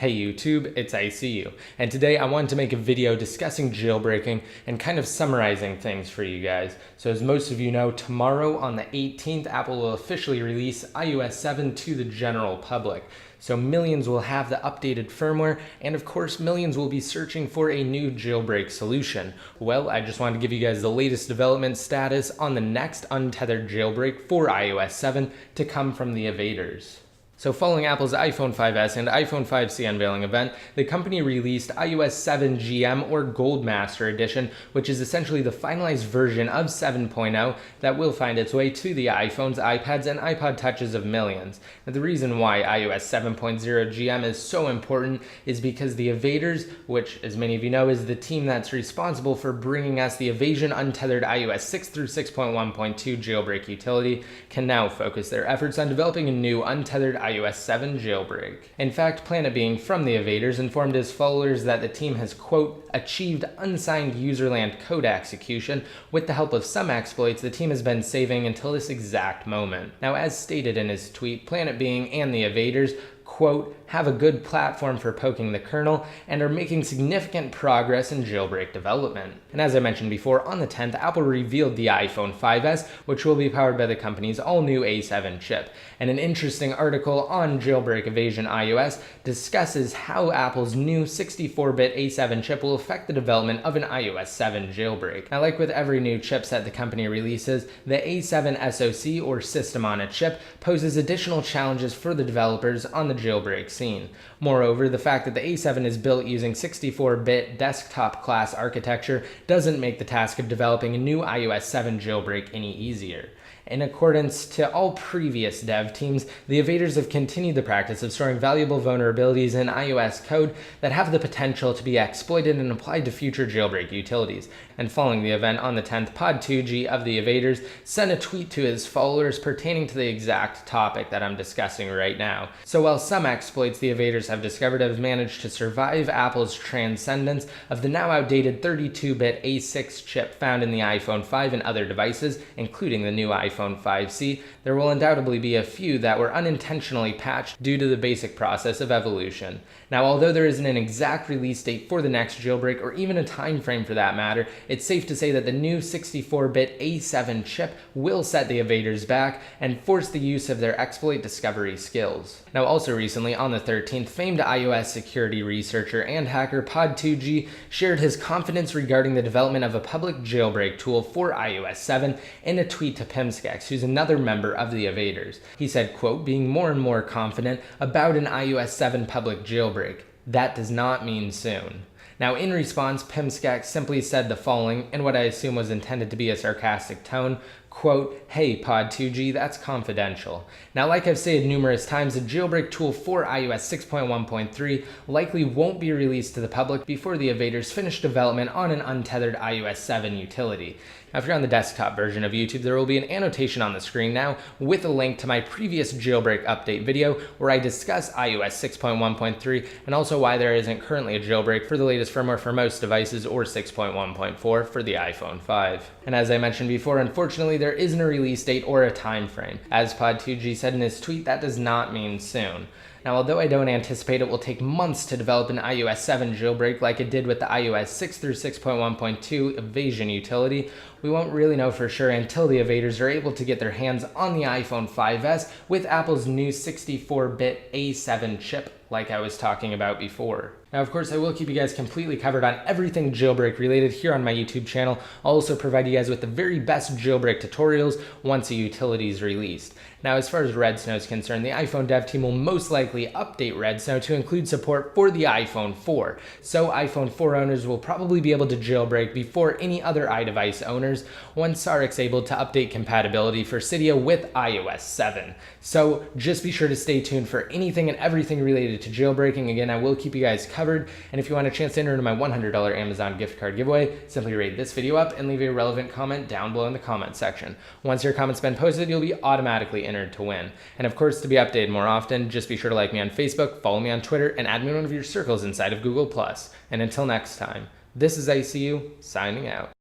Hey YouTube, it's ICU, and today I wanted to make a video discussing jailbreaking and kind of summarizing things for you guys. So as most of you know, tomorrow on the 18th, Apple will officially release iOS 7 to the general public. So millions will have the updated firmware, and of course millions will be searching for a new jailbreak solution. Well, I just wanted to give you guys the latest development status on the next untethered jailbreak for iOS 7 to come from the Evaders. So following Apple's iPhone 5S and iPhone 5C unveiling event, the company released iOS 7 GM or Goldmaster Edition, which is essentially the finalized version of 7.0 that will find its way to the iPhones, iPads, and iPod Touches of millions. Now, the reason why iOS 7.0 GM is so important is because the Evaders, which as many of you know is the team that's responsible for bringing us the Evasion Untethered iOS 6 through 6.1.2 jailbreak utility, can now focus their efforts on developing a new untethered iOS 7 jailbreak. In fact, Planet Being from the Evaders informed his followers that the team has, quote, achieved unsigned userland code execution with the help of some exploits the team has been saving until this exact moment. Now, as stated in his tweet, Planet Being and the Evaders, quote, have a good platform for poking the kernel and are making significant progress in jailbreak development. And as I mentioned before, on the 10th, Apple revealed the iPhone 5S, which will be powered by the company's all-new A7 chip. And an interesting article on Jailbreak Evasion iOS discusses how Apple's new 64-bit A7 chip will affect the development of an iOS 7 jailbreak. Now, like with every new chipset the company releases, the A7 SoC, or System on a Chip, poses additional challenges for the developers on the jailbreak scene. Moreover, the fact that the A7 is built using 64-bit desktop class architecture doesn't make the task of developing a new iOS 7 jailbreak any easier. In accordance to all previous dev teams, the Evaders have continued the practice of storing valuable vulnerabilities in iOS code that have the potential to be exploited and applied to future jailbreak utilities. And following the event on the 10th, Pod2G of the Evaders sent a tweet to his followers pertaining to the exact topic that I'm discussing right now. So while some exploits the Evaders have discovered have managed to survive Apple's transcendence of the now outdated 32-bit A6 chip found in the iPhone 5 and other devices, including the new iPhone 5C, there will undoubtedly be a few that were unintentionally patched due to the basic process of evolution. Now, although there isn't an exact release date for the next jailbreak, or even a time frame for that matter, it's safe to say that the new 64-bit A7 chip will set the Evaders back and force the use of their exploit discovery skills. Now, also recently, on the 13th, famed iOS security researcher and hacker Pod2G shared his confidence regarding the development of a public jailbreak tool for iOS 7 in a tweet to Pimskex, who's another member of the Evaders. He said, quote, being more and more confident about an iOS 7 public jailbreak. That does not mean soon. Now, in response, Pimskex simply said the following, in what I assume was intended to be a sarcastic tone, quote, hey Pod2G, that's confidential. Now, like I've said numerous times, the jailbreak tool for iOS 6.1.3 likely won't be released to the public before the Evaders finish development on an untethered iOS 7 utility. Now, if you're on the desktop version of YouTube, there will be an annotation on the screen now with a link to my previous jailbreak update video where I discuss iOS 6.1.3 and also why there isn't currently a jailbreak for the latest firmware for most devices or 6.1.4 for the iPhone 5. And as I mentioned before, unfortunately, there isn't a release date or a time frame. As Pod2G said in his tweet, that does not mean soon. Now, although I don't anticipate it will take months to develop an iOS 7 jailbreak like it did with the iOS 6 through 6.1.2 Evasion utility, we won't really know for sure until the Evaders are able to get their hands on the iPhone 5S with Apple's new 64-bit A7 chip like I was talking about before. Now, of course, I will keep you guys completely covered on everything jailbreak related here on my YouTube channel. I'll also provide you guys with the very best jailbreak tutorials once a utility is released. Now, as far as Red Snow is concerned, the iPhone dev team will most likely update Red Snow to include support for the iPhone 4. So iPhone 4 owners will probably be able to jailbreak before any other iDevice owners once Sarik's able to update compatibility for Cydia with iOS 7. So just be sure to stay tuned for anything and everything related to jailbreaking. Again, I will keep you guys covered. And if you want a chance to enter into my $100 Amazon gift card giveaway, simply rate this video up and leave a relevant comment down below in the comment section. Once your comment's been posted, you'll be automatically entered to win. And of course, to be updated more often, just be sure to like me on Facebook, follow me on Twitter, and add me in one of your circles inside of Google+. And until next time, this is ICU, signing out.